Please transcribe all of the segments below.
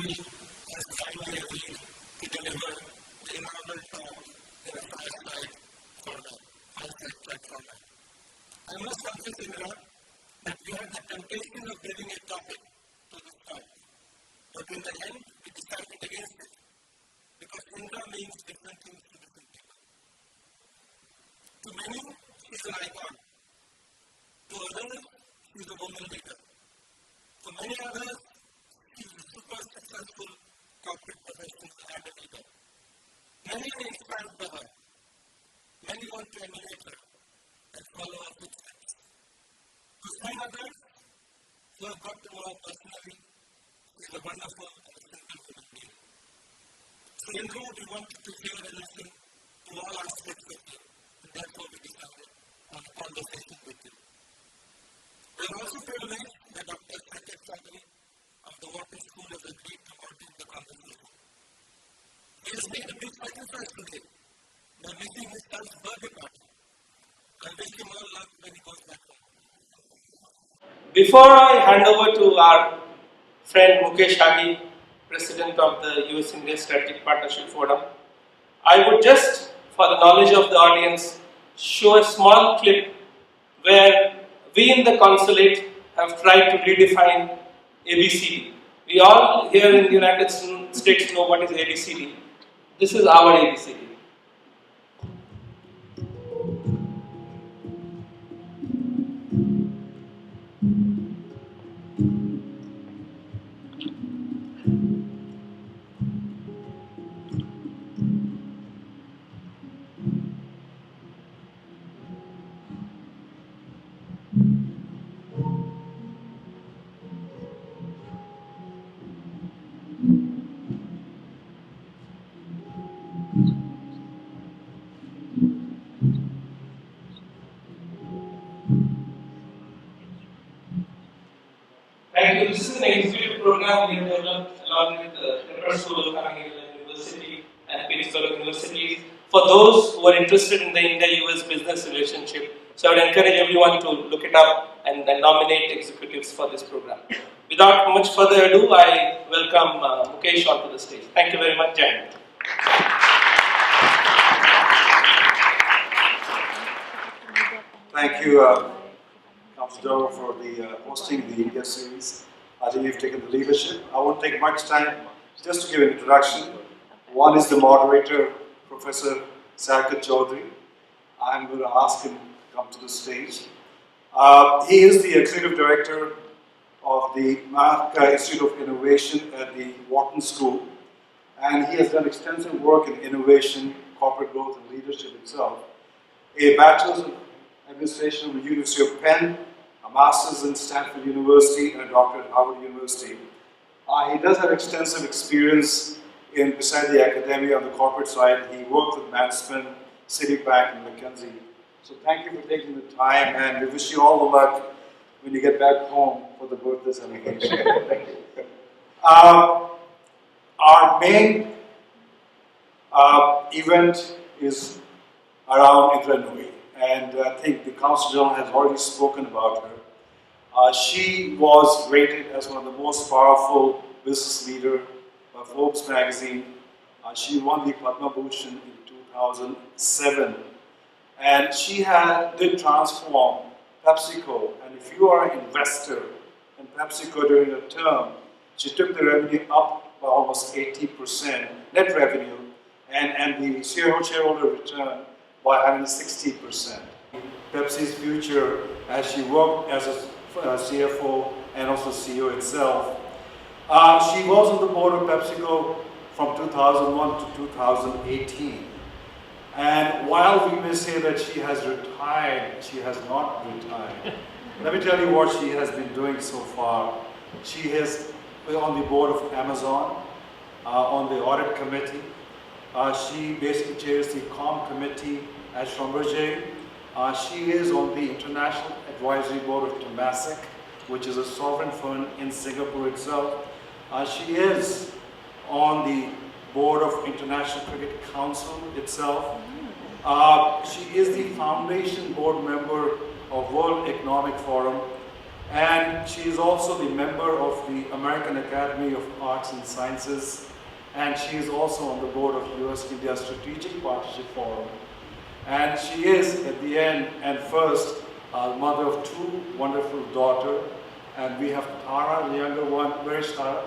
we as finally agreed to deliver the inaugural talk in a fireside format, fireside chat format. I must confess, Indra, that we had the temptation of giving a topic to this talk, but in the end, we decided against it because Indra means different things to different people. To many, she is an icon. To others, she is a woman leader. For many others, she is a super successful corporate professional and a leader. Many are inspired by her. Many want to emulate her and follow her footsteps. To some others, who have got to know her personally, she is a wonderful and a simple human being. So, Indra, we wanted to hear and listen to all aspects of you, and therefore we decided on a conversation with you. We are also privileged that Dr. Saikat Chaudhuri of the Wharton School has agreed to moderate the conversation. He has made a big sacrifice today by missing his son's birthday party. I wish him all luck when he goes back home. Before I hand over to our friend Mukesh Agi, President of the US-India Strategic Partnership Forum, I would just, for the knowledge of the audience, show a small clip where we in the consulate have tried to redefine ABCD. We all here in the United States know what is ABCD. This is our ABCD. Thank you. This is an executive program we have developed along with the Indra School of University and Pittsburgh University for those who are interested in the India-US business relationship. So I would encourage everyone to look it up and nominate executives for this program. Without much further ado, I welcome Mukesh onto the stage. Thank you very much, Jan. Thank you, Councillor, for the hosting the India series. I think you've taken the leadership. I won't take much time just to give an introduction. One is the moderator, Professor Saikat Chaudhuri. I'm going to ask him to come to the stage. He is the Executive Director of the Mahaka Institute of Innovation at the Wharton School, and he has done extensive work in innovation, corporate growth, and leadership itself. A Bachelor's in Administration from the University of Penn, a Master's in Stanford University, and a Doctorate at Harvard University. He does have extensive experience beside the academia on the corporate side. He worked with Management, Citibank, and McKinsey. So thank you for taking the time, and we wish you all the luck when you get back home for the birthday celebration. Thank you. Our main event is around Indra Nooyi, and I think the Council General has already spoken about her. She was rated as one of the most powerful business leaders by Forbes magazine. She won the Padma Bhushan in 2007, and she did transform PepsiCo. And if you are an investor in PepsiCo during her term, she took the revenue up by almost 80%, net revenue, and the shareholder return by 160%. Pepsi's future as she worked as a CFO and also CEO itself. She was on the board of PepsiCo from 2001 to 2018. And while we may say that she has retired, she has not retired. Let me tell you what she has been doing so far. She is on the board of Amazon, on the audit committee. She basically chairs the COM committee at Schlumberger. She is on the International Advisory Board of Temasek, which is a sovereign fund in Singapore itself. She is on the board of International Cricket Council itself. She is the foundation board member of World Economic Forum. And she is also the member of the American Academy of Arts and Sciences, and she is also on the board of US-India Strategic Partnership Forum. And she is, at the end and first, a mother of two wonderful daughters. And we have Tara, the younger one. Where is Tara?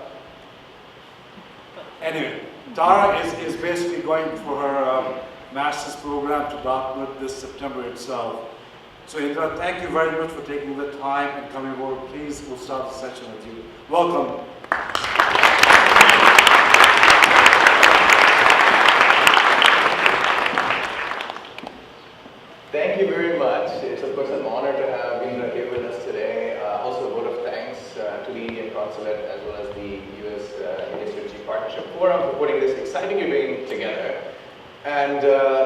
Anyway, Tara is basically going for her master's program to Dartmouth this September itself. So Indra, thank you very much for taking the time and coming over. Please, we'll start the session with you. Welcome. Thank you very much. It's of course an honor to have Indra here with us today. Also a vote of thanks to the Indian Consulate as well as the US-India Strategic Partnership Forum for putting this exciting event together. And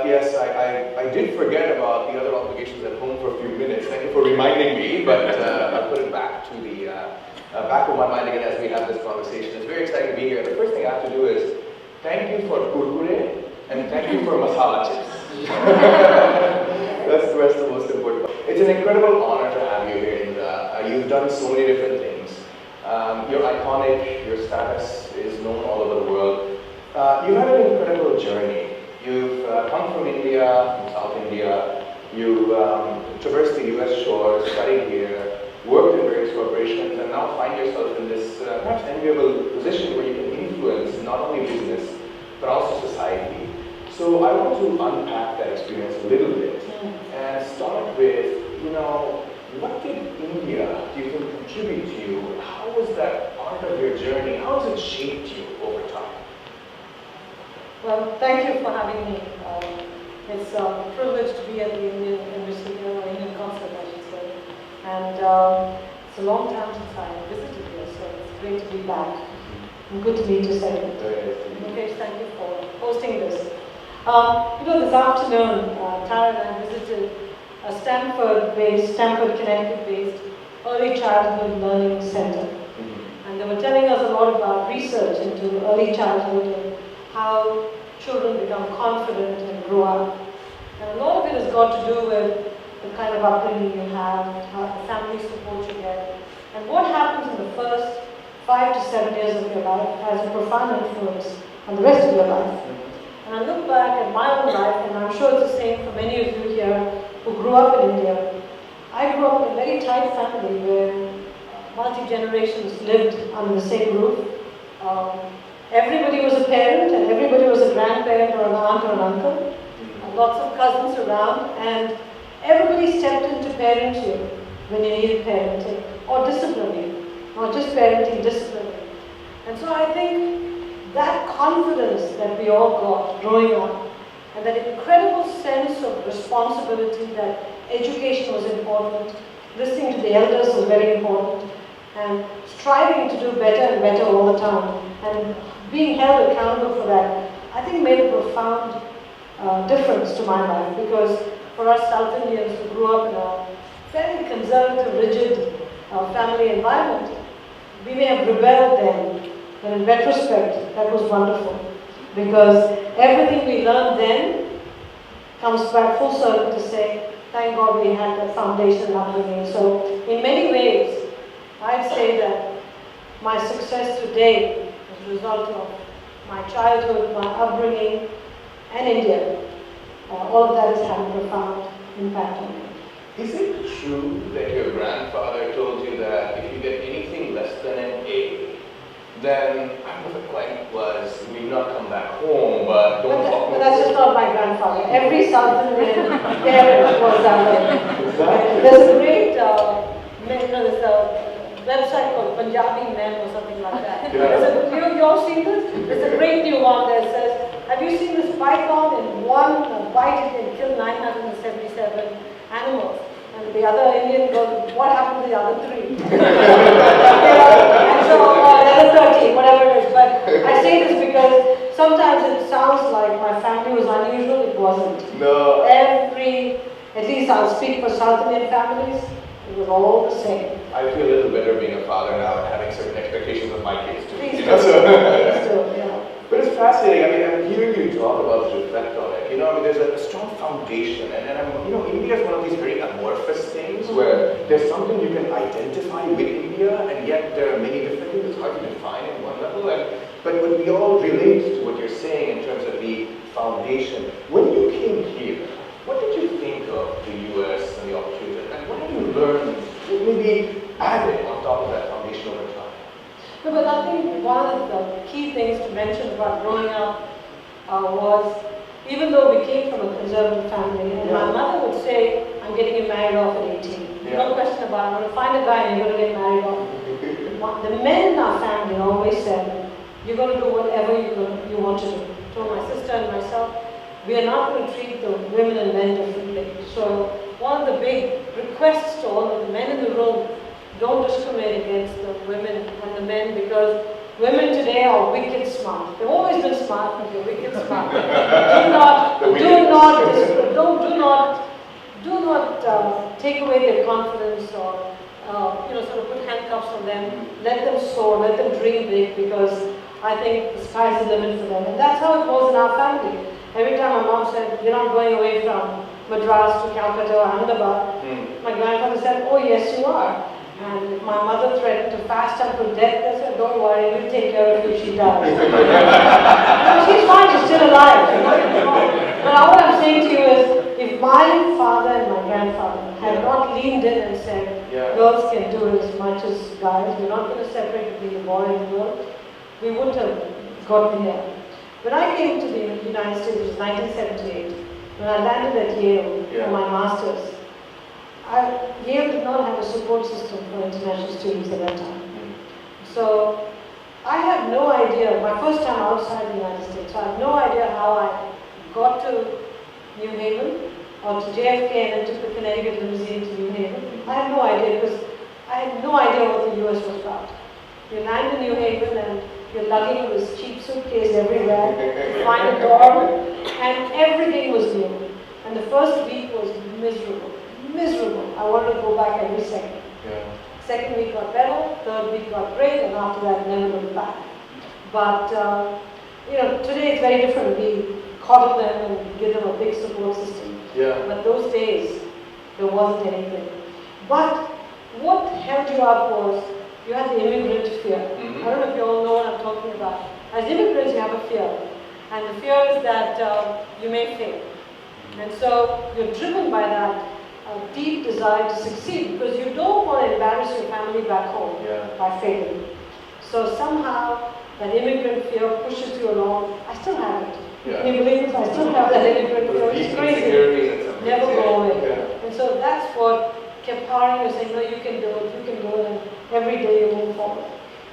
yes, I did forget about the other obligations at home for a few minutes. Thank you for reminding me, but I'll put it back to the back of my mind again as we have this conversation. It's very exciting to be here. The first thing I have to do is thank you for kurkure and thank you for masala chips. That's the most important part. It's an incredible honor to have you here, Indra. You've done so many different things. You're iconic, your status is known all over the world. You've had an incredible journey. You've come from India, from South India. You traversed the US shores, studied here, worked in various corporations, and now find yourself in this perhaps enviable position where you can influence not only business, but also society. So I want to unpack that experience a little bit and start with, what did India, do you think, contribute to you? How was that part of your journey? How has it shaped you over time? Well, thank you for having me. It's a privilege to be at the Indian Embassy here, or Indian Consulate, I should say. And it's a long time since I visited here, so it's great to be back. And good to meet you, Saikat. Mukesh, thank you for hosting this. This afternoon, Tara and I visited a Stanford, Connecticut-based early childhood learning center. And they were telling us a lot about research into early childhood and how children become confident and grow up. And a lot of it has got to do with the kind of upbringing you have, how the family support you get. And what happens in the first 5 to 7 years of your life has a profound influence on the rest of your life. And I look back at my own life, and I'm sure it's the same for many of you here who grew up in India. I grew up in a very tight family where multi-generations lived under the same roof. Everybody was a parent, and everybody was a grandparent or an aunt or an uncle. Lots of cousins around, and everybody stepped in to parent you when you needed parenting, or disciplining, not just parenting, disciplining. And so I think that confidence that we all got growing up, and that incredible sense of responsibility that education was important, listening to the elders was very important, and striving to do better and better all the time, and being held accountable for that, I think made a profound difference to my life, because for us South Indians who grew up in a fairly conservative, rigid family environment, we may have rebelled then, but in retrospect, that was wonderful, because everything we learned then comes back full circle to say, thank God we had that foundation and upbringing. So in many ways, I'd say that my success today is a result of my childhood, my upbringing, and India. All of that has had a profound impact on me. Is it true that your grandfather told you that if you get anything less than an A, then, I don't know if the point was, we've not come back home, but don't talk. But that's just not my grandfather. Every South Indian parent was that way. Exactly. There's a great, there's a website called Punjabi Men or something like that. Yeah. You all seen this? There's a great new one that says, have you seen this python in one bite it can kill 977 animals? And the other Indian goes, what happened to the other 3? And so, the other 13, whatever it is. But I say this because sometimes it sounds like my family was unusual. It wasn't. No. At least I'll speak for South Indian families, it was all the same. I feel a little better being a father now and having certain expectations of my kids too. Please do. Please do, yeah. But it's fascinating. I mean, I'm hearing you talk about this, reflect on it. There's a strong foundation, and India is one of these very amorphous things where there's something you can identify with India, and yet there are many different things. It's hard to define at one level. But when we all relate to what you're saying in terms of the foundation, when you came here, what did you think of the US and the opportunity? And what did you learn, maybe added on top of that foundation over time? No, but I think one of the key things to mention about growing up was, even though we came from a conservative family, and my mother would say, I'm getting you married off at 18. No question about it. I'm going to find a guy and you're going to get married off. The men in our family always said, you're going to do whatever you want to do. So my sister and myself, we are not going to treat the women and men differently. So one of the big requests to all of the men in the room, don't discriminate against the women and the men, because women today are wicked smart. They've always been smart, but they're wicked smart. Do not take away their confidence, or sort of put handcuffs on them. Let them soar, let them dream big, because I think the sky's the limit for them. And that's how it was in our family. Every time my mom said, you're not going away from Madras to Calcutta or Ahmedabad, my grandfather said, oh yes you are. And if my mother threatened to fast until death, they said, don't worry, we'll take care of you if she dies. She's fine, she's still alive. But what I'm saying to you is, if my father and my grandfather had not leaned in and said, girls can do as much as guys, we're not going to separate between the boy and the girl, we wouldn't have gotten here. When I came to the United States, it was 1978, when I landed at Yale for my master's, Yale did not have a support system for international students at that time. So I have no idea, my first time outside the United States, so I have no idea how I got to New Haven, or to JFK and then took the Connecticut limousine to New Haven. I have no idea, because I had no idea what the US was about. You land in New Haven and you're lugging this cheap suitcase everywhere, you find a dorm, and everything was new. And the first week was miserable. Miserable. I wanted to go back every second. Second week got better, third week got great, and after that, never looked back. But today it's very different. We coddle them and give them a big support system. But those days, there wasn't anything. But what held you up was you had the immigrant fear. I don't know if you all know what I'm talking about. As immigrants, you have a fear, and the fear is that you may fail. And so you're driven by that deep desire to succeed, because you don't want to embarrass your family back home by failing. So somehow that immigrant fear pushes you along. I still have it. Can you believe it? I still have that immigrant fear. It's crazy. Never go away. And so that's what kept powering you, saying, no, you can do it, and every day you move forward.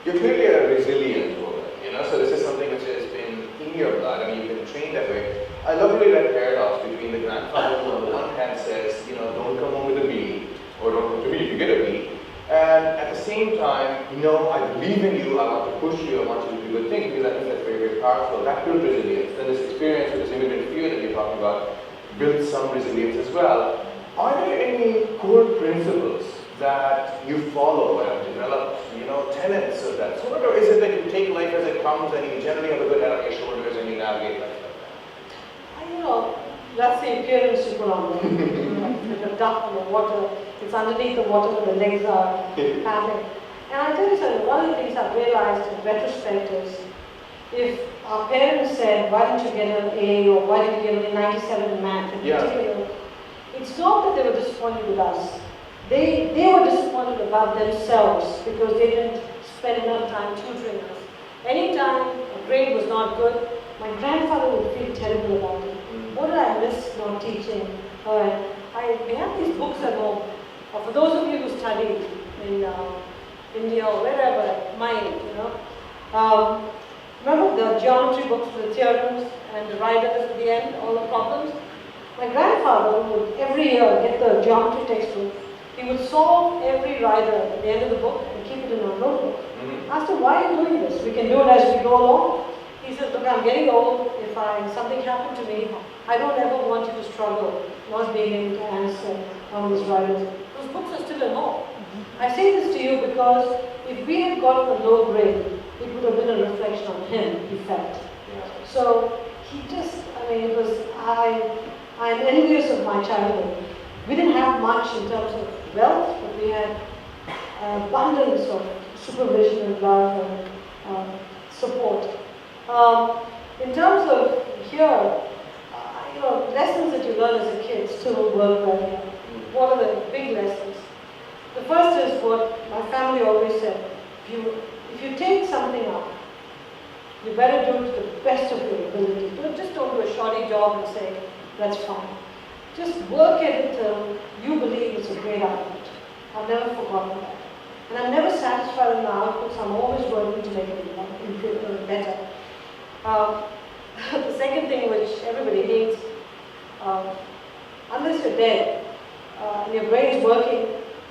You're clearly a resilient woman, so this is something which has been in your blood. I mean, you've been trained that way. I love really that paradox between the grandfather who on the one hand says, don't come home with a B, or don't come to me if you get a B. And at the same time, I believe in you, I want to push you, I want you to do good things, because I think that's very, very powerful. That built resilience. Then this experience with this immigrant fear that you're talking about built some resilience as well. Are there any core principles that you follow and have developed, tenets of that sort, or is it that you take life as it comes and you generally have a good head on your shoulders and you navigate life like that? That's the appearance you put on them. Like a duck in the water, it's underneath the water where the legs are paddling. And I tell you something, one of the things I've realized in retrospect is, if our parents said, why don't you get an A, or why did you get a 97 in math in particular, it's not that they were disappointed with us. They were disappointed about themselves, because they didn't spend enough time tutoring us. Anytime a grade was not good, my grandfather would feel terrible about it. What did I miss not teaching? We have these books at home. For those of you who studied in India or wherever, at my age, remember the geometry books with the theorems and the riders at the end, all the problems? My grandfather would every year get the geometry textbook. He would solve every rider at the end of the book and keep it in a notebook. I asked him, why are you doing this? We can do it as we go along. He says, look, I'm getting old. If something happened to me, I don't ever want you to struggle not being able to answer on these riders. Those books are still at home. I say this to you because if we had gotten a low grade, it would have been a reflection on him, he felt. So he just, I'm envious of my childhood. We didn't have much in terms of wealth, but we had abundance of supervision and love and support. In terms of here, lessons that you learn as a kid still work well here. What are the big lessons? The first is what my family always said. If you take something up, you better do it to the best of your ability. Just don't do a shoddy job and say, that's fine. Just work at it till you believe it's a great output. I've never forgotten that. And I'm never satisfied with my outputs. I'm always working to make it improve or better. The second thing which everybody hates, unless you're dead and your brain's working,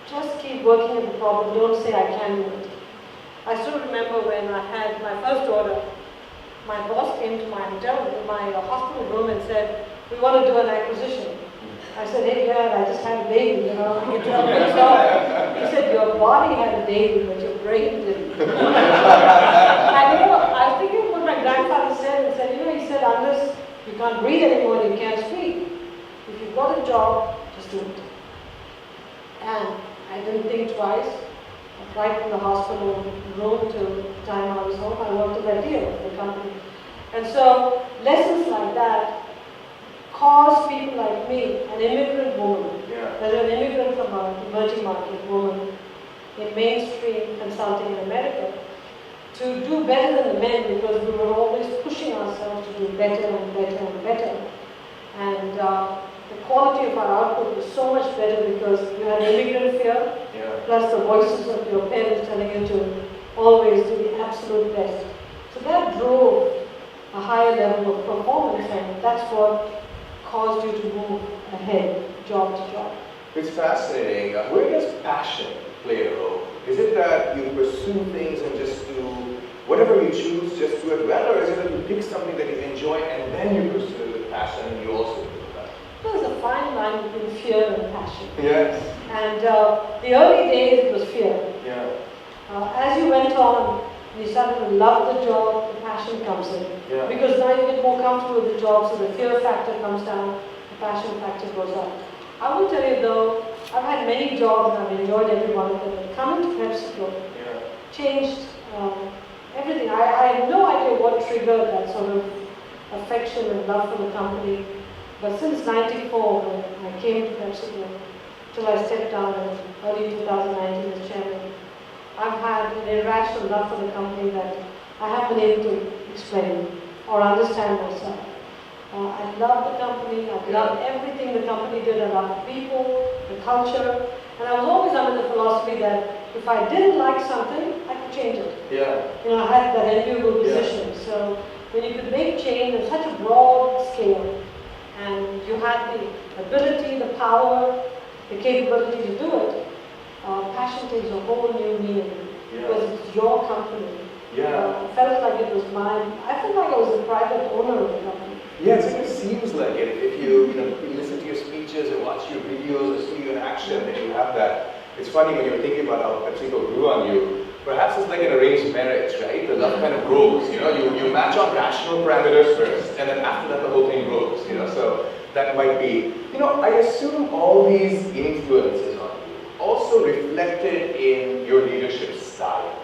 just keep working at the problem. Don't say I can do it. I still remember when I had my first daughter, my boss came to my hospital room and said, we want to do an acquisition. I said, hey Dad, I just had a baby, He said, your body had a baby, but your brain didn't. And I was thinking what my grandfather said, and said, he said, unless you can't breathe anymore, you can't speak. If you've got a job, just do it. And I didn't think twice. Right from the hospital room to the time I was home, I worked in that deal for the company. And so, lessons like that cause people like me, an immigrant woman, whether an immigrant from an emerging market woman in mainstream consulting in America, to do better than the men because we were always pushing ourselves to do better and better and better. And the quality of our output was so much better because you had immigrant fear, plus the voices of your parents telling you to always do the absolute best. So that drove a higher level of performance, and that's what caused you to move ahead, job to job. It's fascinating. Where does passion play a role? Is it that you pursue things and just do whatever you choose, just do it well, or is it that you pick something that you enjoy and then you pursue it with passion and you also do that? There's a fine line between fear and passion. Yes. And the early days it was fear. Yeah. As you went on, you started to love the job, the passion comes in. Yeah. Because now you get more comfortable with the job, so the fear factor comes down, the passion factor goes up. I will tell you though, I've had many jobs and I've enjoyed every one of them. Coming to PepsiCo changed everything. I have no idea what triggered that sort of affection and love for the company. But since '94, when I came to PepsiCo, till I stepped down in early 2019 as chairman, I've had an irrational love for the company that I haven't been able to explain or understand myself. I love the company, I love everything the company did, I love the people, the culture, and I was always under the philosophy that if I didn't like something, I could change it. I had that enviable position. So when you could make change on such a broad scale, and you had the ability, the power, the capability to do it, passion takes a whole new meaning because it's your company. I felt like it was mine. I felt like I was the private owner of the company. Yeah, it seems like it. If you listen to your speeches or watch your videos or see you in action, then you have that. It's funny when you're thinking about how PepsiCo grew on you. Perhaps it's like an arranged marriage, right? The love kind of grows. You match on rational parameters first, and then after that the whole thing grows. So that might be. I assume all these influences on you also reflected in your leadership style.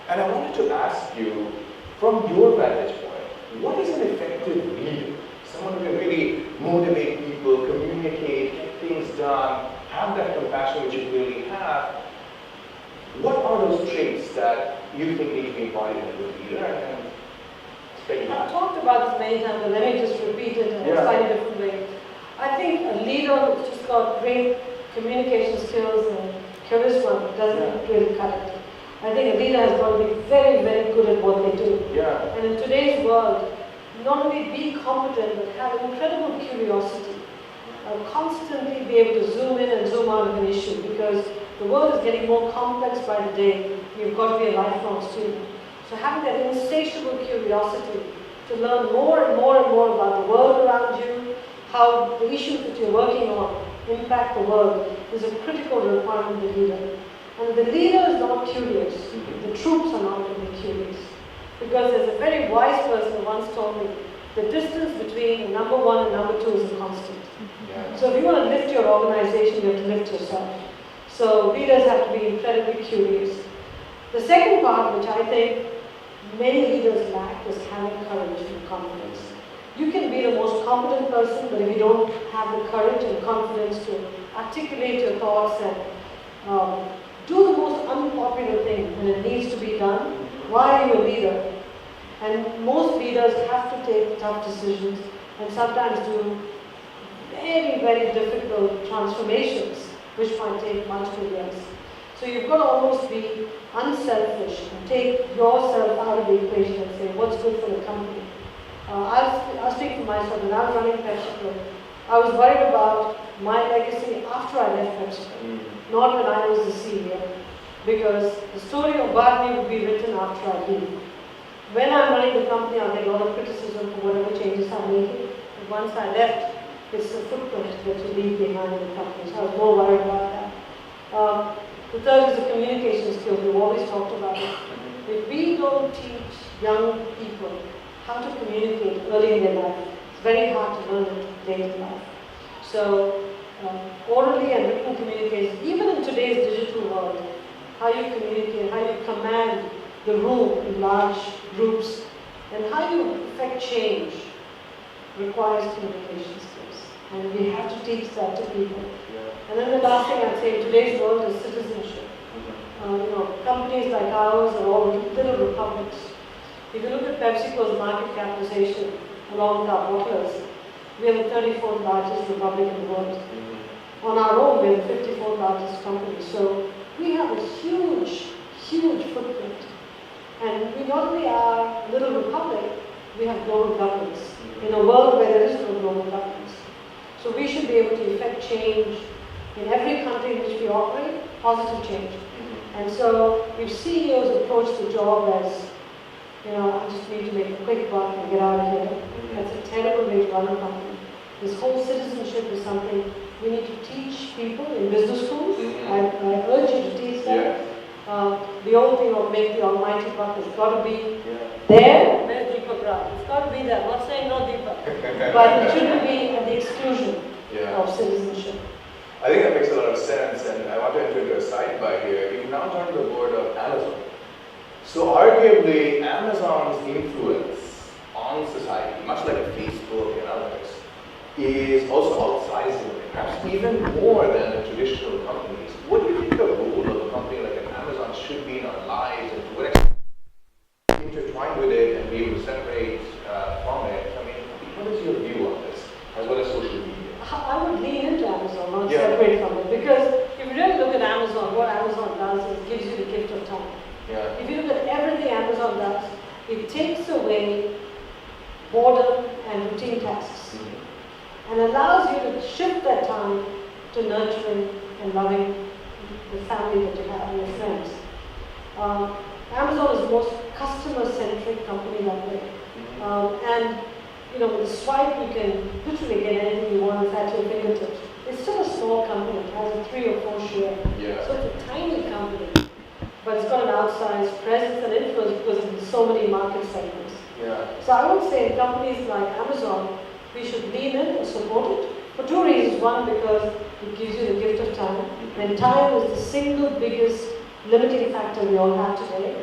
And I wanted to ask you, from your vantage point, what is an effective leader? Someone who can really motivate people, communicate, get things done, have that compassion which you clearly have. What are those traits that you think need to be embodied in a good leader? I've talked about this many times, but let me just repeat it in a slightly different way. I think a leader who's just got great communication skills and charisma doesn't really cut it. I think a leader has got to be very, very good at what they do. And in today's world, not only be competent, but have incredible curiosity. Constantly be able to zoom in and zoom out of an issue because the world is getting more complex by the day. You've got to be a lifelong student. So having that insatiable curiosity to learn more and more and more about the world around you, how the issues that you're working on impact the world is a critical requirement of the leader. And the leader is not curious. The troops are not going to be curious. Because there's a very wise person who once told me, the distance between number one and number two is a constant. So if you want to lift your organization, you have to lift yourself. So leaders have to be incredibly curious. The second part, which I think many leaders lack, is having courage and confidence. You can be the most competent person, but if you don't have the courage and confidence to articulate your thoughts and do the most unpopular thing when it needs to be done, why are you a leader? And most leaders have to take tough decisions and sometimes do very, very difficult transformations, which might take multiple years. So you've got to almost be unselfish and take yourself out of the equation and say, what's good for the company? I'll speak for myself. When I was running PepsiCo, I was worried about my legacy after I left PepsiCo, not when I was the CEO, because the story of Barney would be written after I leave. When I'm running the company, I'll get a lot of criticism for whatever changes I'm making. But once I left, it's the footprint that you leave behind in the company. So I was more worried about that. The third is the communication skills. We've always talked about it. If we don't teach young people how to communicate early in their life, it's very hard to learn it late in life. So orally and written communication, even in today's digital world, how you communicate, how you command the room in large groups, and how you affect change requires communication skills. And we have to teach that to people. And then the last thing I'd say in today's world is citizenship. Companies like ours are all little republics. If you look at PepsiCo's market capitalization along with our bottlers, we are the 34th largest republic in the world. On our own, we are the 54th largest company. So we have a huge, huge footprint. And we not only are a little republic, we have global governance in a world where there is no global governance. So we should be able to effect change in every country in which we operate, positive change. And so if CEOs approach the job as, I just need to make a quick buck and get out of here, that's a terrible way to run a company. This whole citizenship is something we need to teach people in business schools. I urge you to teach them. The old thing of make the almighty buck has got to be there. Where's Deepak Rao? It's got to be there. I'm not saying no Deepak. But it shouldn't be at the exclusion of citizenship. I think that makes a lot of sense, and I want to enter into a sidebar here. You've now joined the board of Amazon. So arguably, Amazon's influence on society, much like Facebook and others, is also outsizing, perhaps even more than the traditional companies. What do you think the role of a company like an Amazon should be in our lives, and to what extent intertwine with it and be able to separate from it? I mean, what is your view on this, as well as social media? I would lean into Amazon, not separate from it, because if you really look at Amazon, what Amazon does is gives you the gift of time. If you look at everything Amazon does, it takes away boredom and routine tasks and allows you to shift that time to nurturing and loving the family that you have and your friends. Amazon is the most customer-centric company that way. And with a swipe, you can literally get anything you want at your fingertips. It's still a small company. It has a 3 or 4 share. So it's a tiny company. But it's got an outsized presence and influence because of so many market segments. So I would say in companies like Amazon, we should lean in and support it for 2 reasons. One, because it gives you the gift of time. And time is the single biggest limiting factor we all have today.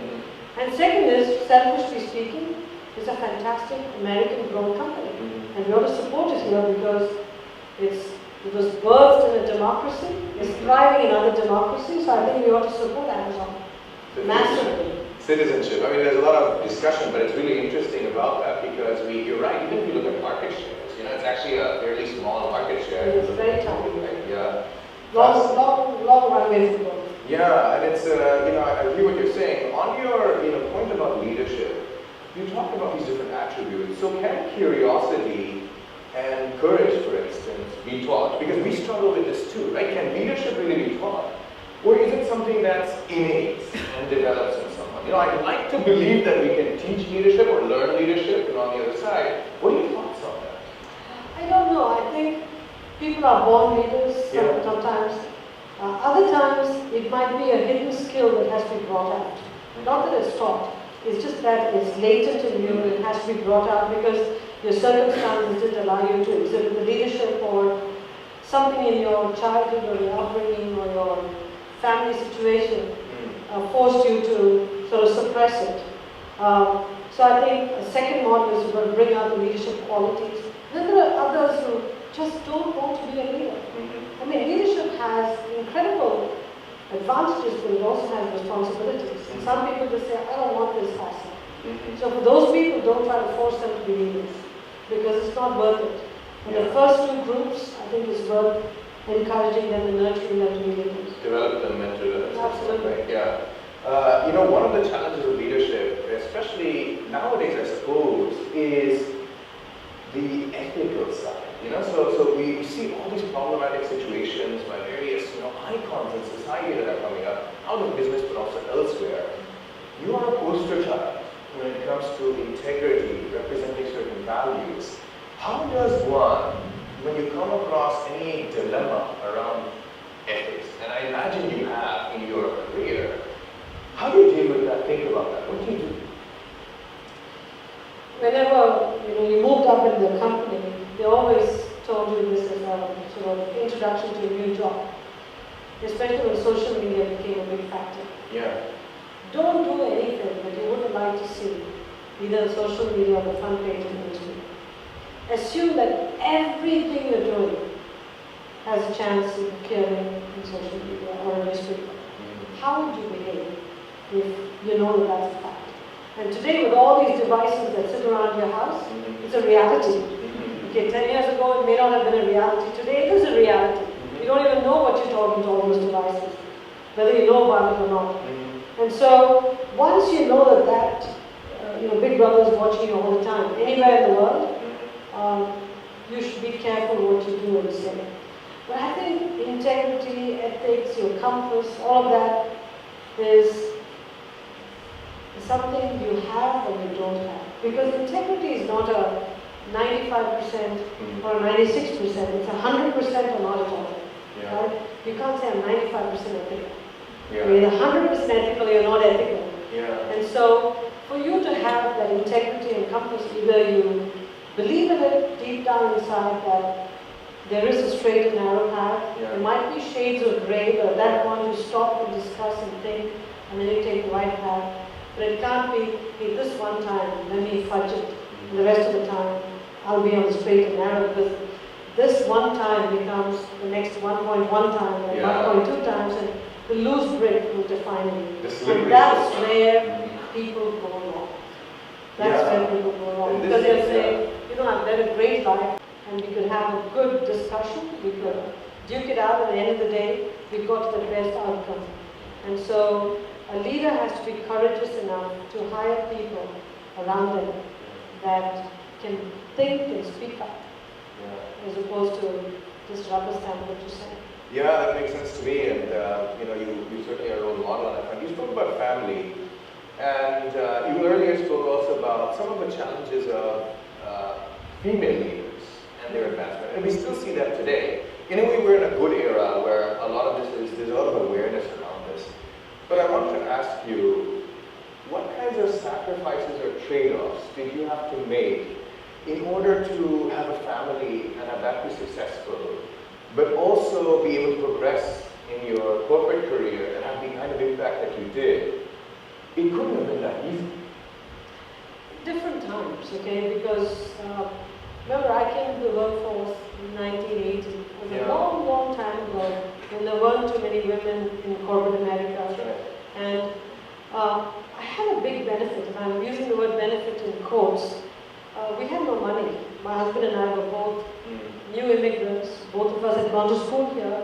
And second is, selfishly speaking, it's a fantastic American-grown company. And we ought to support it here because it was birthed in a democracy, it's thriving in other democracies, so I think we ought to support Amazon massively. Citizenship. I mean, there's a lot of discussion, but it's really interesting about that because you're right, even if you look at market shares, it's actually a fairly small market share. It is very tiny. Right? Long runway to go. Yeah, and it's, I agree what you're saying. On your point about leadership, you talk about these different attributes. So can curiosity and courage, for instance, be taught? Because we struggle with this too, right? Can leadership really be taught? Or is it something that's innate and develops in someone? I'd like to believe that we can teach leadership or learn leadership, and on the other side, what are your thoughts on that? I don't know. I think people are born leaders sometimes. Other times, it might be a hidden skill that has to be brought out. Not that it's taught. It's just that it's latent in you and it has to be brought out because your circumstances didn't allow you to exhibit the leadership or something in your childhood or your upbringing or your family situation forced you to sort of suppress it. So I think a second model is going to bring out the leadership qualities. Then there are others who just don't want to be a leader. I mean, leadership has incredible advantages, but it also has responsibilities. And some people just say, I don't want this hassle. So for those people, don't try to force them to be leaders, because it's not worth it. And the first two groups, I think, is worth encouraging them and nurturing them to be leaders. Develop them into Absolutely. Right? Yeah. One of the challenges of leadership, especially nowadays, I suppose, is the ethical side. So we see all these problematic situations by various icons in society that are coming up, out of business but also elsewhere. You are a poster child when it comes to integrity, representing certain values. How does one, when you come across any dilemma around ethics, and I imagine you have in your career, how do you deal with that? Think about that. What do you do? Whenever you moved up in the company, they always told you this as a sort of introduction to a new job, especially when social media became a big factor. Yeah. Don't do anything that you wouldn't like to see, either on social media or the front page of the newspaper. Assume that everything you're doing has a chance of appearing in social media or a newspaper. How would you behave if you know that that's a fact? And today, with all these devices that sit around your house, it's a reality. Okay, 10 years ago, it may not have been a reality. Today, it is a reality. You don't even know what you're talking to all those devices, whether you know about it or not. And so, once you know that Big Brother is watching you all the time, anywhere in the world, you should be careful what you do and say. But I think integrity, ethics, your compass, all of that is something you have or you don't have. Because integrity is not a 95% or 96%, it's 100% or not at all. Yeah. Right? You can't say I'm 95% ethical. Yeah. You're 100% ethical, you're not ethical. Yeah. And so, for you to have that integrity and compass, either you believe in it deep down inside that there is a straight and narrow path. Yeah. There might be shades of grey, but at that point you stop and discuss and think, and then you take the right path. But it can't be, hey, this one time, let me fudge it, and the rest of the time, I'll be on the straight and narrow, because this one time becomes the next 1.1 times, and 1.2 times, and the loose brick will define you. And that's where people go wrong. That's where people go wrong. Because they'll say, I've led a great life, and we could have a good discussion, we could duke it out, at the end of the day, we got to the best outcome. And so, a leader has to be courageous enough to hire people around them that can think and speak up, as opposed to just rubber stamp what you say. Yeah, that makes sense to me, and you certainly are a role model on that front. You spoke about family, and you earlier spoke also about some of the challenges of female leaders and their advancement, and we still see that today. In a way, we're in a good era where a lot of there's a lot of awareness around this. But I want to ask you, what kinds of sacrifices or trade-offs did you have to make in order to have a family and have that be successful, but also be able to progress in your corporate career and have the kind of impact that you did? It couldn't have been that easy. Different times, okay, because remember I came to the workforce in 1980. It was a long, long time ago when there weren't too many women in corporate America. Right. And I had a big benefit, and I'm using the word benefit in quotes. We had no money. My husband and I were both new immigrants. Both of us had gone to school here.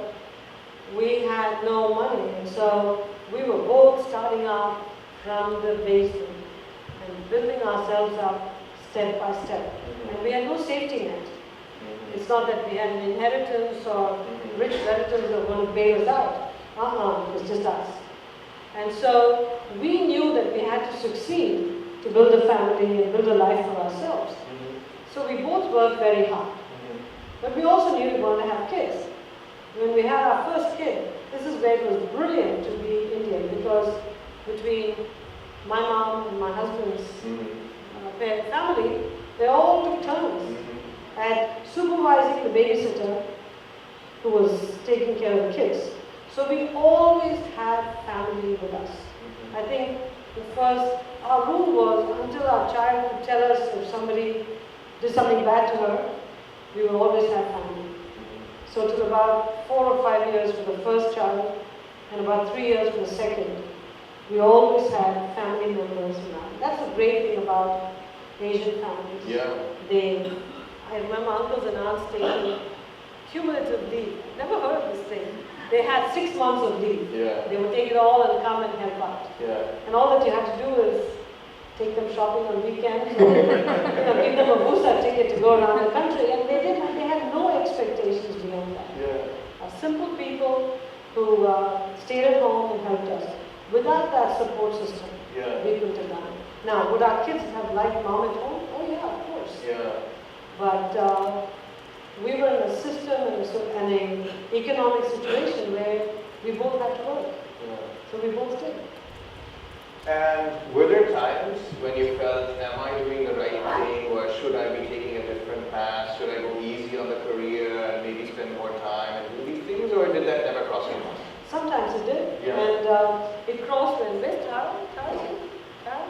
We had no money, and so we were both starting out from the basement and building ourselves up step by step. And we had no safety net. It's not that we had an inheritance or rich relatives that were going to bail us out. It was just us. And so we knew that we had to succeed to build a family and build a life for ourselves. So we both worked very hard. But we also knew we wanted to have kids. When we had our first kid, this is where it was brilliant to be Indian, because between my mom and my husband's family, they all took turns at supervising the babysitter who was taking care of the kids, So we always had family with us. I think our rule was until our child could tell us if somebody did something bad to her, we would always have family. So till about 4 or 5 years for the first child and about 3 years for the second, we always had family members around. That's the great thing about Asian families. Yeah. I remember uncles and aunts taking cumulative leave. Never heard of this thing. They had 6 months of leave. Yeah. They would take it all and come and help out. Yeah. And all that you had to do is take them shopping on weekends, or, give them a Busa ticket to go around the country, and they had no expectations beyond that. Yeah. Simple people who stayed at home and helped us. Without that support system, we couldn't have done it. Now, would our kids have liked mom at home? Oh yeah, of course. Yeah. But we were in a system and an economic situation where we both had to work. Yeah. So we both did. And were there times when you felt, am I doing the right thing, or should I be taking a different path? Should I go easy on the career and maybe spend more time and do these things, or did that never cross your mind? Sometimes it did. Yeah. And it crossed when Carol,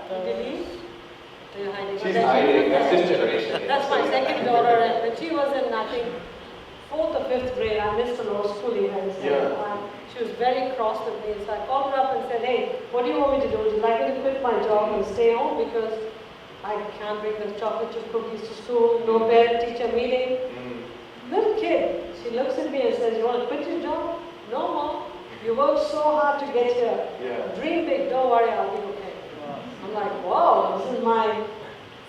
did you leave? You're hiding. She's hiding. That's this generation. That's my second daughter, and when she was in, I think, 4th or 5th grade, I missed a lot of school events. She was very cross with me, so I called her up and said, hey, what do you want me to do? Would you like me to quit my job and stay home? Because I can't bring the chocolate chip cookies to school, no parent-teacher meeting. Little kid, she looks at me and says, you want to quit your job? No, Mom. You worked so hard to get here. Yeah. Dream big, don't worry, I'll be okay. I'm like, wow, this is my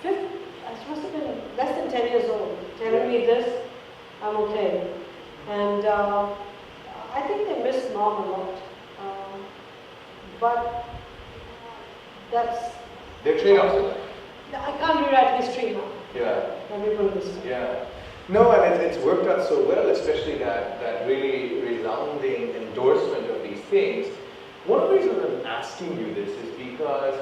5th, I must have been less than 10 years old, telling me this, I'm okay. And I think they miss Mom a lot. But that's... They're trade-offs in life. I can't rewrite history now. Yeah. Let me put it this way. Yeah. No, and it's worked out so well, especially that really resounding endorsement of these things. One of the reasons I'm asking you this is because,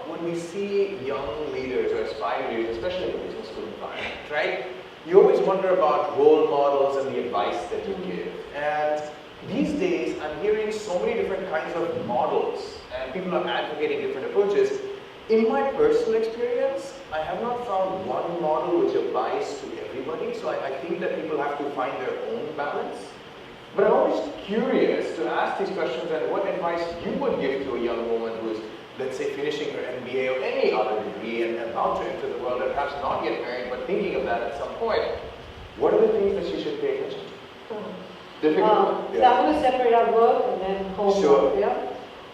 when we see young leaders or aspiring leaders, especially in the business school environment, right? You always wonder about role models and the advice that you give. And these days, I'm hearing so many different kinds of models, and people are advocating different approaches. In my personal experience, I have not found one model which applies to everybody, so I think that people have to find their own balance. But I'm always curious to ask these questions and what advice you would give to a young woman who is, let's say, finishing her MBA or any other degree and about to enter the world and perhaps not yet married, but thinking of that at some point. What are the things that she should pay attention to? Difficult. So I'm going to separate out work and then home. Sure. Yeah?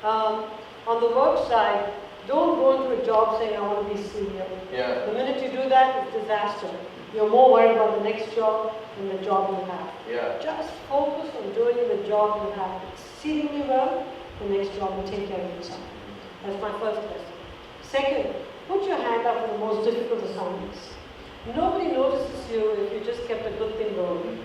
On the work side, don't go into a job saying, I want to be senior. Yeah. The minute you do that, it's disaster. You're more worried about the next job than the job you have. Yeah. Just focus on doing the job you have exceedingly well, the next job will take care of itself. That's my first lesson. Second, put your hand up for the most difficult assignments. Nobody notices you if you just kept a good thing going.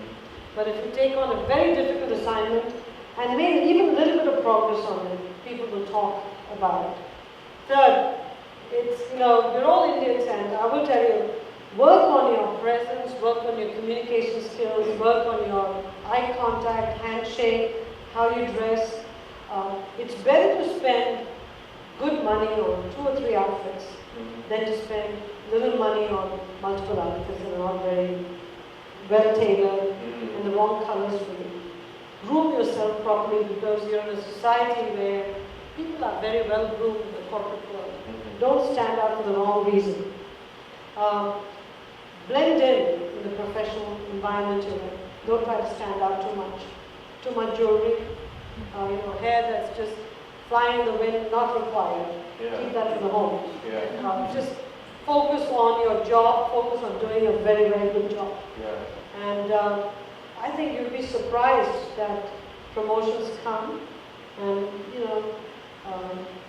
But if you take on a very difficult assignment and make even a little bit of progress on it, people will talk about it. Third, it's, you're all Indians, and I will tell you, work on your presence, work on your communication skills, work on your eye contact, handshake, how you dress. It's better to spend good money on 2 or 3 outfits than to spend little money on multiple outfits that are not very well tailored and the wrong colors for you. Groom yourself properly, because you're in a society where people are very well groomed in the corporate world. Don't stand out for the wrong reason. Blend in the professional environment you're in. Don't try to stand out too much. Too much jewelry, hair that's just flying in the wind, not required. Yeah. Keep that for the home. Yeah. Just focus on your job, focus on doing a very, very good job. Yeah. And I think you'll be surprised that promotions come and,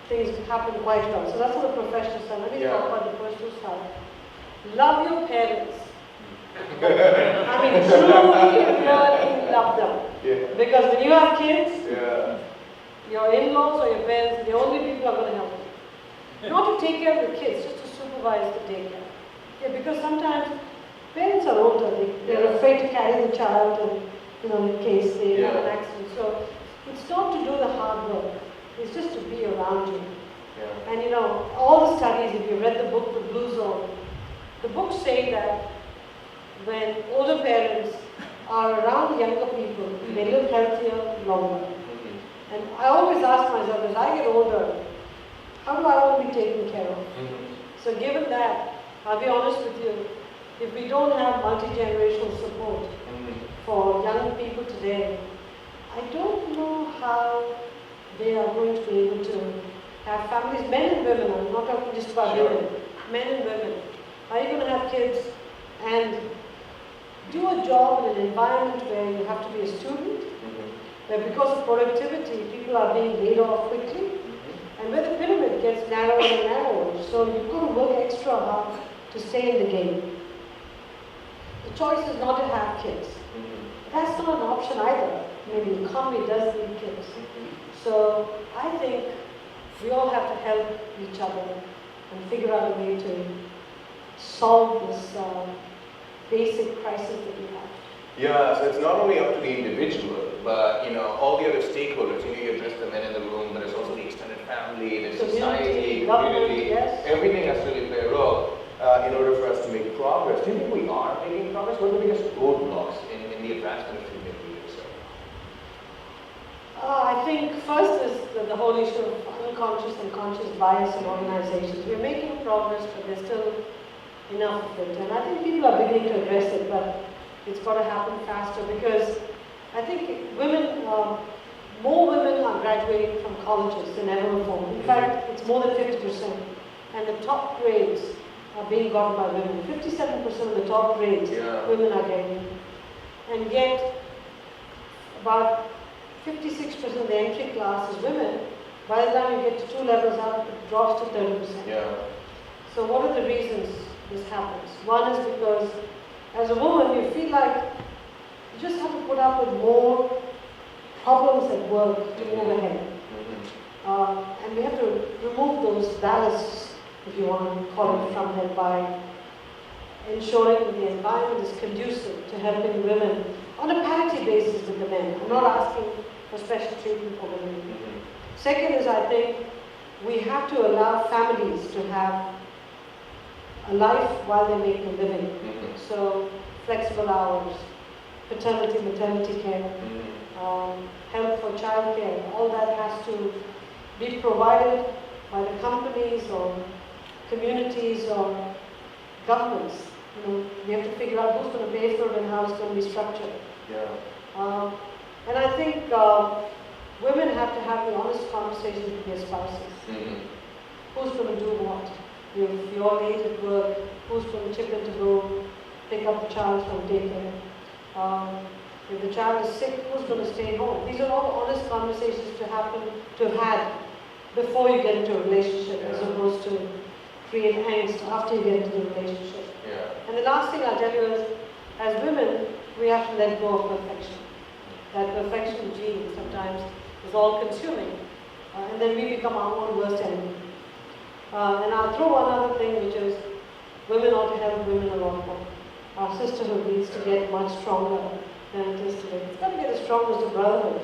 things happen quite well. So that's on the professional side. Let me talk about the personal side. Love your parents. I mean, truly, really love them. Yeah. Because when you have kids, Yeah. your in-laws or your parents, the only people who are going to help you. Not to take care of the kids, just to supervise the daycare. Yeah, because sometimes parents are older, they're afraid to carry the child and, in case they have an accident. So, it's not to do the hard work, it's just to be around you. Yeah. And all the studies, if you read the book, The Blue Zone, the books say that when older parents are around younger people, they live healthier, longer. And I always ask myself, as I get older, how do I want to be taken care of? So given that, I'll be honest with you, if we don't have multi-generational support for young people today, I don't know how they are going to be able to have families, men and women. I'm not talking just about women, men and women. Are you going to have kids and do a job in an environment where you have to be a student, where because of productivity, people are being laid off quickly, and where the pyramid gets narrower and narrower, so you've got to work extra hard to stay in the game. The choice is not to have kids. That's not an option either. Maybe the economy does need kids. So I think we all have to help each other and figure out a way to solve this basic crisis that we have. Yeah, so it's not only up to the individual, but all the other stakeholders. You address the men in the room, but there's also the extended family, the society, community. Yes. Everything has to really play a role in order for us to make progress. Do you think we are making progress? What are the biggest roadblocks in the advancement of female leadership? I think first is the whole issue of unconscious and conscious bias in organizations. We're making progress, but there's still enough of it. And I think people are beginning to address it, but it's got to happen faster because I think more women are graduating from colleges than ever before. In fact, it's more than 50%. And the top grades are being gotten by women. 57% of the top grades women are getting. And yet, about 56% of the entry class is women. By the time you get to 2 levels up, it drops to 30%. Yeah. So what are the reasons this happens? One is because as a woman, you feel like you just have to put up with more problems at work to move ahead. And we have to remove those ballasts, if you want to call it, from them by ensuring that the environment is conducive to helping women on a parity basis with the men. I'm not asking for special treatment for women. Second is, I think, we have to allow families to have a life while they make a living. So, flexible hours, paternity, maternity care, help for childcare, all that has to be provided by the companies or communities or governments. We have to figure out who's going to pay for it and how it's going to be structured. Yeah. And I think women have to have the honest conversations with their spouses. Who's going to do what? If you're late at work, who's going to chip in to go pick up the child from daycare? If the child is sick, who's going to stay home? These are all honest conversations to have had before you get into a relationship, as opposed to create angst after you get into the relationship. And the last thing I'll tell you is, as women, we have to let go of perfection. That perfection gene sometimes is all-consuming, and then we become our own worst enemy. And I'll throw one other thing, which is women ought to help women a lot more. Our sisterhood needs to get much stronger than it is today. It's got to get as strong as the brotherhood.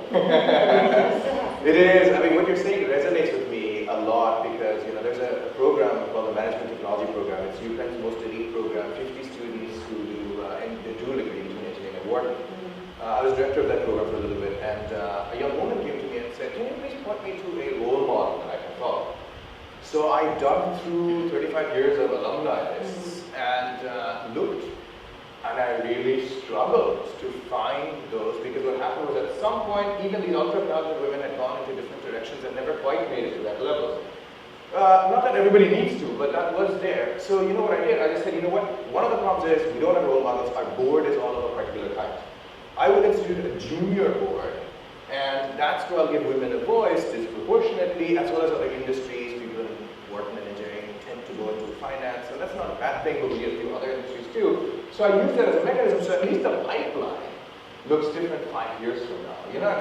It is. I mean, what you're saying resonates with me a lot because, there's a program called the Management Technology Program. It's UPenn's most elite program, 50 students who do the dual degree between engineering and Wharton. I was director of that program for a little bit, and a young woman came to me and said, can you please point me to a role model that I can follow? So I dug through 35 years of alumni lists and looked, and I really struggled to find those because what happened was at some point, even these ultra-talented women had gone into different directions and never quite made it to that level. Not that everybody needs to, but that was there. So you know what I did? I just said, one of the problems is we don't have role models. Our board is all of a particular type. I would institute a junior board, and that's where I'll give women a voice disproportionately, as well as other industries. People in Wharton and engineering tend to go into finance, and that's not a bad thing, but we get a few other industries too. So I use that as a mechanism, so at least the pipeline looks different 5 years from now.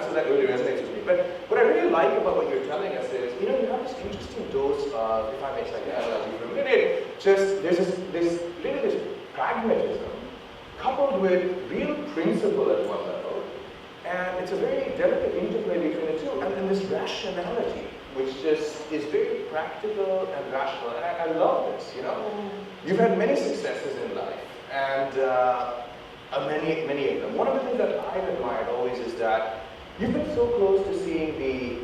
So that really resonates with me. But what I really like about what you're telling us is, you have this interesting dose of, if I may psychoanalyze for a minute, there's this pragmatism coupled with real principle at one level, And it's a very delicate interplay between the two, and this rationality, which just is very practical and rational. And I love this, you know. You've had many successes in life, and many of them. One of the things that I've admired always is that you've been so close to seeing the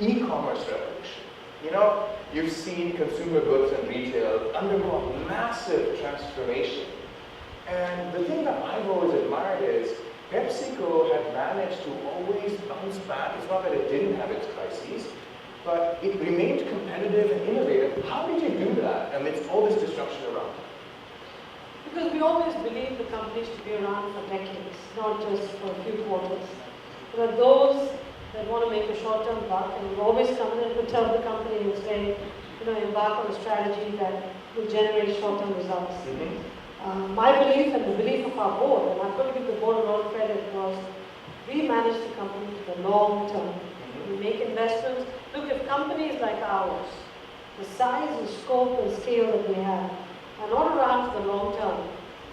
e-commerce revolution. You know, you've seen consumer goods and retail undergo a massive transformation. And the thing that I've always admired is PepsiCo had managed to always bounce back. It's not that it didn't have its crises, but it remained competitive and innovative. How did you do that amidst all this disruption around? Because we always believe the companies to be around for decades, not just for a few quarters. There are those that want to make a short-term buck, and will always come in and tell the company and say, you know, embark on a strategy that will generate short-term results. My belief and the belief of our board, and I've got to give the board a lot of credit, was we manage the company for the long term. We make investments. Look, if companies like ours, the size and scope and scale that we have, are not around for the long term,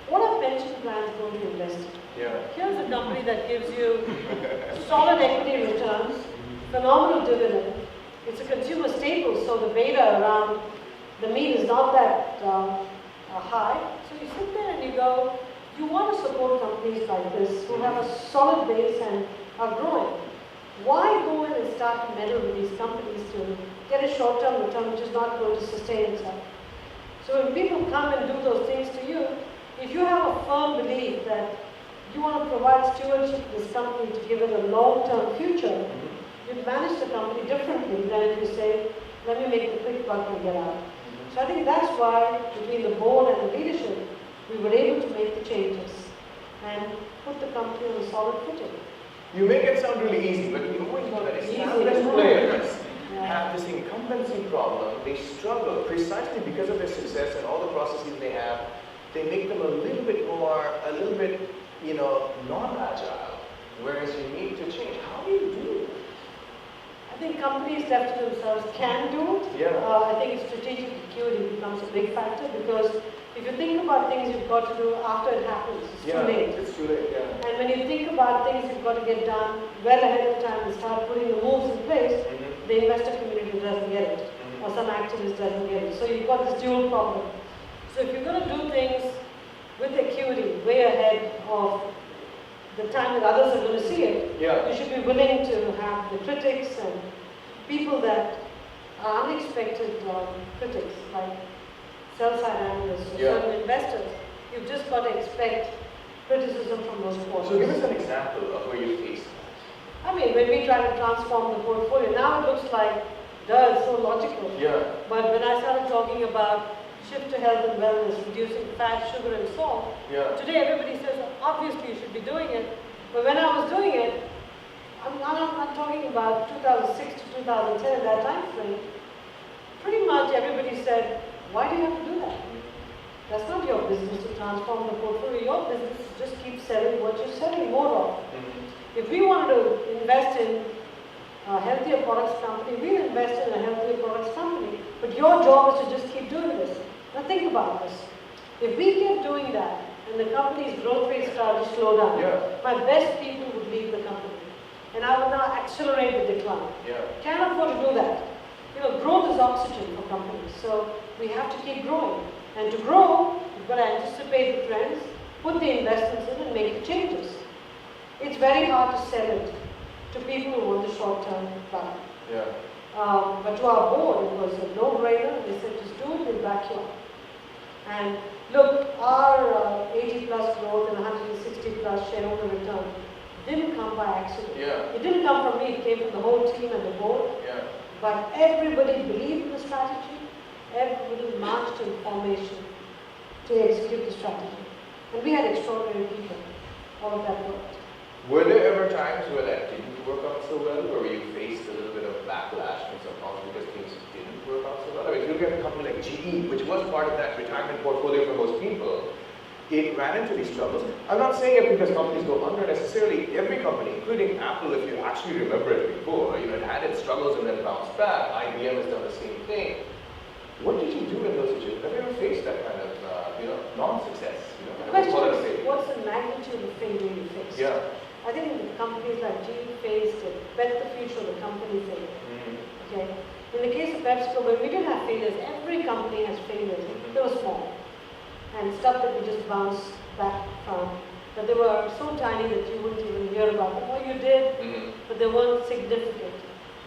what are pension plans going to invest in? Here's a company that gives you solid equity returns, phenomenal dividend. It's a consumer staple, so the beta around the meat is not that high. So you sit there and you go, you want to support companies like this who have a solid base and are growing. Why go in and start to meddle with these companies to get a short-term return which is not going to sustain itself? So when people come and do those things to you, if you have a firm belief that you want to provide stewardship to this company to give it a long-term future, you'd manage the company differently than if you say, let me make the quick buck and get out. So I think that's why, between the board and the leadership, we were able to make the changes and put the company on a solid footing. You make it sound really easy, but we always know that established players have this incumbency problem. They struggle precisely because of their success and all the processes they have. They make them a little bit, you know, non-agile, whereas you need to change. How do you do it? I think companies left to themselves can do it. I think strategic acuity becomes a big factor, because if you think about things you've got to do after it happens, it's too late. It's too late, And when you think about things you've got to get done well ahead of time and start putting the moves in place, the investor community doesn't get it, or some activist doesn't get it. So you've got this dual problem. So if you're going to do things with acuity, way ahead of the time that others are going to see it, you should be willing to have the critics and people that are unexpected critics, like sell-side analysts or certain investors. You've just got to expect criticism from those quarters. So give us an example of where you faced that. I mean, when we try to transform the portfolio, now it looks like, duh, it's so logical. But when I started talking about shift to health and wellness, reducing fat, sugar, and salt, today everybody says, obviously you should be doing it. But when I was doing it, I'm talking about 2006 to 2010, that time frame, pretty much everybody said, why do you have to do that? That's not your business to transform the portfolio. Your business is just keep selling what you're selling more of. If we wanted to invest in a healthier products company, we'll invest in a healthier products company. But your job is to just keep doing this. Now think about this. If we kept doing that and the company's growth rate started to slow down, my best people would leave the company. And I would now accelerate the decline. Can't afford to do that. You know, growth is oxygen for companies. So we have to keep growing. And to grow, you've got to anticipate the trends, put the investments in and make the changes. It's very hard to sell it to people who want the short-term buck. But to our board, it was a no-brainer. They said, just do it, we'll back you up. And look, our 80 plus growth and 160 plus shareholder return didn't come by accident. It didn't come from me, it came from the whole team and the board. But everybody believed in the strategy, everybody marched in formation to execute the strategy. And we had extraordinary people. All of that worked. Were there ever times where that didn't work out so well, or were you faced a little bit of backlash from some folks because things didn't work out so well? I mean, if you look at a company like GE, which was part of that retirement portfolio for most people, it ran into these troubles. I'm not saying it because companies go under necessarily. Every company, including Apple, if you actually remember it before, you know, it had its struggles and then bounced back. IBM has done the same thing. What did you do in those situations? Have you ever faced that kind of, non-success? The question is, what's the magnitude of failure you face? I think in the companies like GE faced, it bet the future of the company failed. Okay? In the case of PepsiCo, where we didn't have failures, every company has failures. They were small. And stuff that we just bounced back from. But they were so tiny that you wouldn't even hear about them. Or you did, but they weren't significant.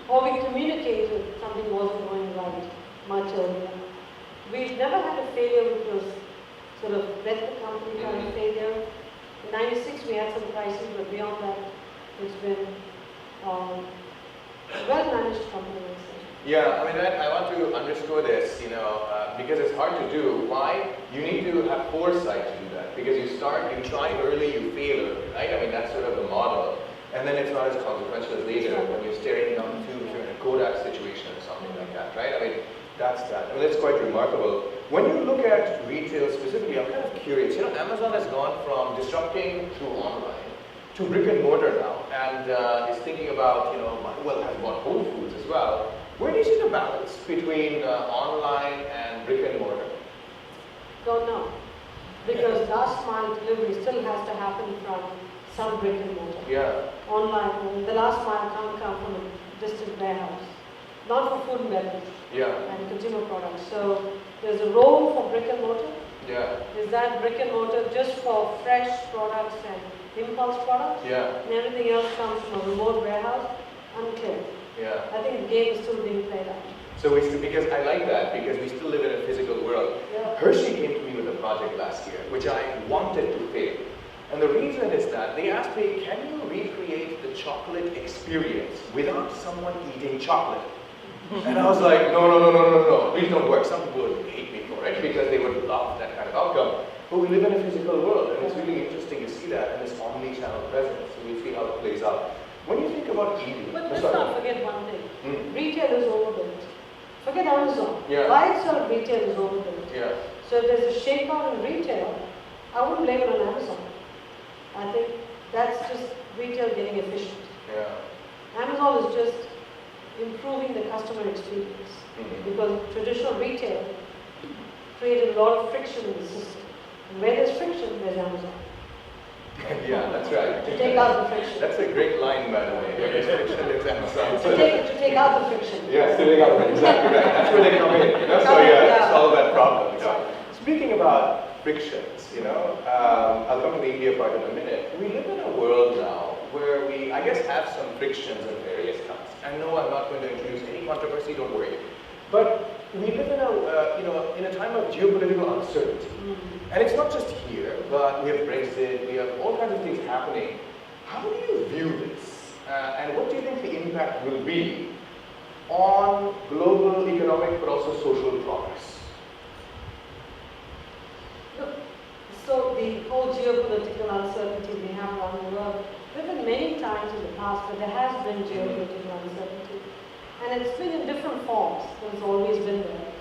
Or we communicated something wasn't going right much earlier. We never had a failure which was sort of bet the company kind of failure. In '96 we had some crises, but beyond that, it's been a well-managed company, I would say. Yeah, I mean, I want to underscore this, because it's hard to do. Why? You need to have foresight to do that. Because you try early, you fail early, right? I mean, that's sort of the model. And then it's not as consequential as later when you're staring down the tube if you're in a Kodak situation or something like that, right? I mean, that's that. I mean, that's quite remarkable. When you look at retail specifically, I'm kind of curious. Amazon has gone from disrupting through online to brick and mortar now, and is thinking about, has bought Whole Foods as well. Where do you see the balance between online and brick and mortar? Don't know. Because last mile delivery still has to happen from some brick and mortar. Yeah. Online, the last mile can't come from a distant warehouse. Not for food and beverage. Yeah. And consumer products. So there's a role for brick and mortar. Yeah. Is that brick and mortar just for fresh products and impulse products? Yeah. And everything else comes from a remote warehouse? Unclear. Yeah. I think the game is still being played out. So because I like that, because we still live in a physical world. Yeah. Hershey came to me with a project last year, which I wanted to fail. And the reason is that they asked me, can you recreate the chocolate experience without someone eating chocolate? And I was like, no, please don't work. Some people would hate me for it because they would love that kind of outcome. But we live in a physical world, and it's really interesting to see that and this omni-channel presence. So we'll see how it plays out. When you think about eating, but let's not forget one thing. Retail is overbuilt. Forget Amazon. Yeah. By itself, retail is overbuilt. Yeah. So if there's a shakeout in retail, I wouldn't blame it on Amazon. I think that's just retail getting efficient. Yeah. Amazon is just improving the customer experience. Because traditional retail created a lot of friction in the system. And where there's friction, there's Amazon. Yeah, that's right. To take out the friction. That's a great line, by the way. Where there's friction, there's Amazon. To take out the friction. Yes, to take out the friction. Exactly right. That's where they come in. So solve that problem. Speaking about frictions, I'll come to the India part in a minute. We live in a world now where we, I guess, have some frictions of various kinds. I know I'm not going to introduce any controversy, don't worry. But we live in a time of geopolitical uncertainty. And it's not just here, but we have Brexit, we have all kinds of things happening. How do you view this? And what do you think the impact will be on global economic but also social progress? Look, so the whole geopolitical uncertainty we have around the world, there have been many times in the past where there has been geopolitical uncertainty. And it's been in different forms, but it's always been there.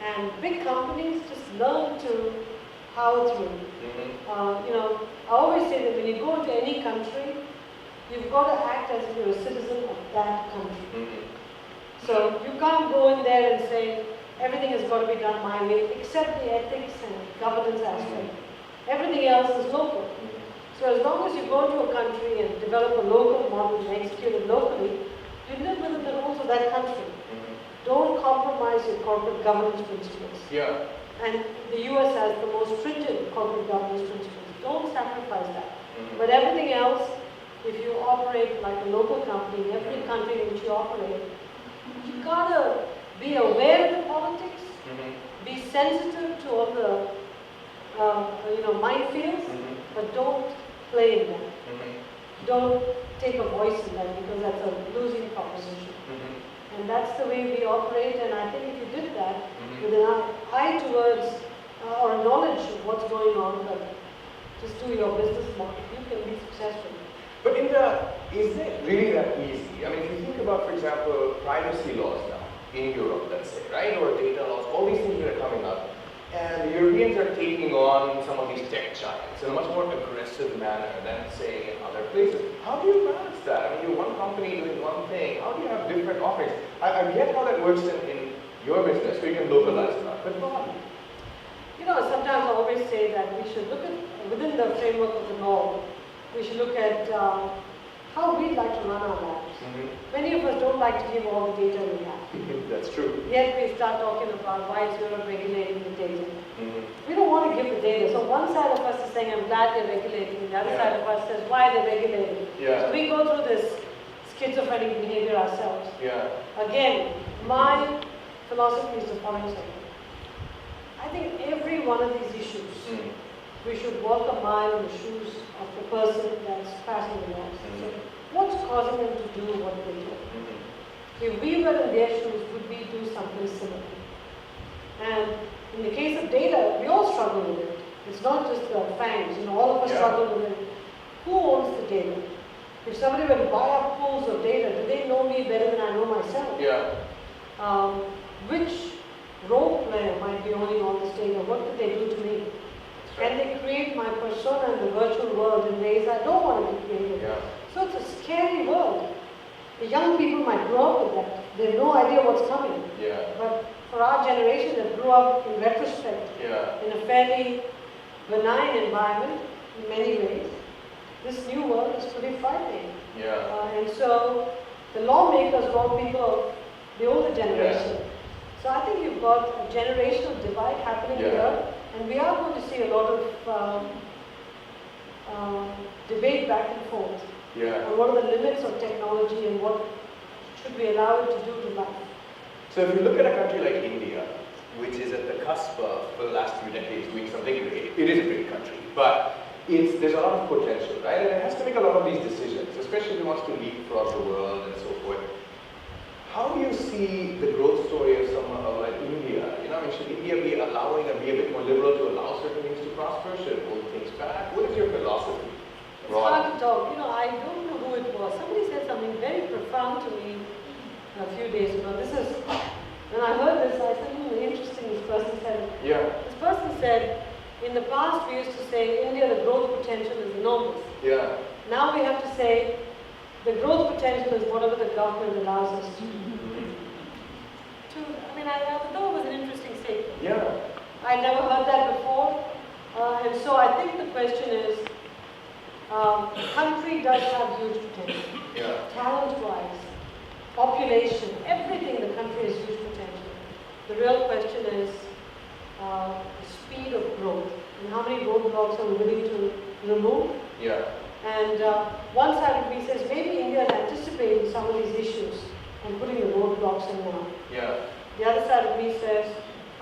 And big companies just learn to power through. I always say that when you go into any country, you've got to act as if you're a citizen of that country. So you can't go in there and say, everything has got to be done my way, except the ethics and governance aspect. Everything else is local. So as long as you go into a country and develop a local model and execute it locally, you live within the rules of that country. Don't compromise your corporate governance principles. Yeah. And the US has the most stringent corporate governance principles. Don't sacrifice that. But everything else, if you operate like a local company, in every country in which you operate, you gotta be aware of the politics, be sensitive to all the minefields, but don't play in them. Don't take a voice in them because that's a losing proposition. And that's the way we operate, and I think if you did that with an eye towards or a knowledge of what's going on, but just do your business model, you can be successful. But Indra, is it really that easy? I mean, if you think about, for example, privacy laws now in Europe, let's say, right, or data laws, all these things that are coming up, and the Europeans are taking on some of these tech giants in a much more aggressive manner than, say, in other places. How do you balance that? I mean, you're one company doing one thing. How do you have different offerings? I get how that works in your business, so you can localize that, but not. Sometimes I always say that we should look at, within the framework of the law, we should look at how we'd like to run our lives. Many of us don't like to give all the data we have. That's true. Yet we start talking about why is Europe regulating the data. We don't want to give the data. So one side of us is saying, I'm glad they're regulating. The other side of us says, why are they regulating? So we go through this schizophrenic behavior ourselves. Again, my philosophy is the following. I think every one of these issues, we should walk a mile in the shoes of the person that's passing the laws. So what's causing them to do what they do? If we were in their shoes, would we do something similar? And in the case of data, we all struggle with it. It's not just the FANGs, all of us struggle with it. Who owns the data? If somebody were to buy up pools of data, do they know me better than I know myself? Which role player might be owning all this data? What could they do to me? Can they create my persona in the virtual world in ways I don't want to be created? So it's a scary world. The young people might grow up with that. They have no idea what's coming. But for our generation that grew up in retrospect, in a fairly benign environment in many ways, this new world is pretty frightening. And so the lawmakers are all people of the older generation. So I think you've got a generational divide happening here, and we are going to see a lot of debate back and forth on what are the limits of technology and what should we allow it to do to life. So if you look at a country like India, which is at the cusp of, for the last few decades, doing something great, it is a great country, but there's a lot of potential, right? And it has to make a lot of these decisions, especially if it wants to leapfrog the world and so forth. How do you see the growth story of someone like India? Should India be allowing and be a bit more liberal to allow certain things to prosper? Should it hold things back? What is your philosophy? It's hard to talk. I don't know who it was. Somebody said something very profound to me a few days ago. When I heard this, I said, interesting, this person said. This person said, in the past we used to say, India, the growth potential is enormous. Now we have to say, the growth potential is whatever the government allows us to do. I thought it was an interesting statement. I never heard that before. And so I think the question is, the country does have huge potential. Talent-wise, population, everything in the country has huge potential. The real question is the speed of growth and how many roadblocks are we willing to remove. And one side of me says maybe India is anticipating some of these issues and putting the roadblocks in now. The other side of me says,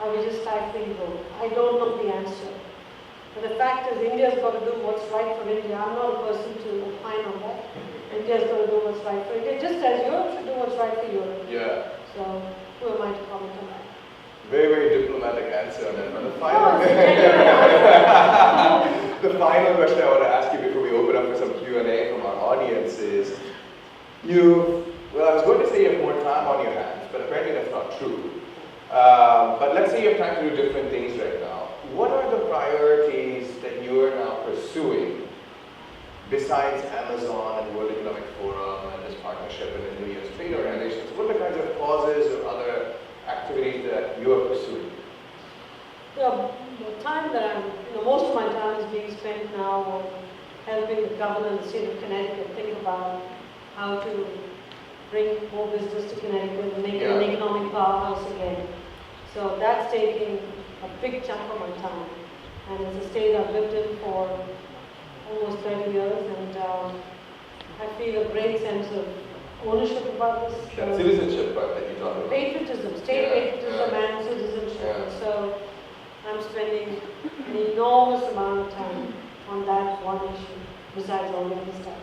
are we just stifling growth? I don't know the answer. But the fact is, India's got to do what's right for India. I'm not a person to opine on that. India's got to do what's right for India, just as Europe should do what's right for Europe. So, who am I to comment on that? Very, very diplomatic answer on that. But the final, the final question I want to ask you before we open up for some Q&A from our audience is, I was going to say you have more time on your hands, but apparently that's not true. But let's say you have time to do different things right now. What are the priorities that you are now pursuing besides Amazon and World Economic Forum and this partnership and the U.S. trade organizations? What are the kinds of causes or other activities that you are pursuing? The time that most of my time is being spent now on helping the governor and the state of Connecticut think about how to bring more business to Connecticut and make it an economic powerhouse again. So that's taking a big chunk of my time. And it's a state I've lived in for almost 30 years, and I feel a great sense of ownership about this. That citizenship part that you talked about. Patriotism, state patriotism and citizenship. And so I'm spending an enormous amount of time on that one issue, besides all the other stuff.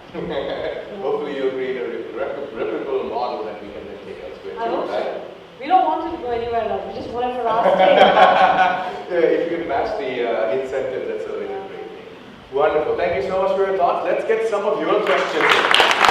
Hopefully you'll create a replicable model that we can then take elsewhere. I hope so. We don't want it to go anywhere else. We just want it for our state. If you can match the incentive, that's a really great thing. Wonderful. Thank you so much for your thoughts. Let's get some of your questions in.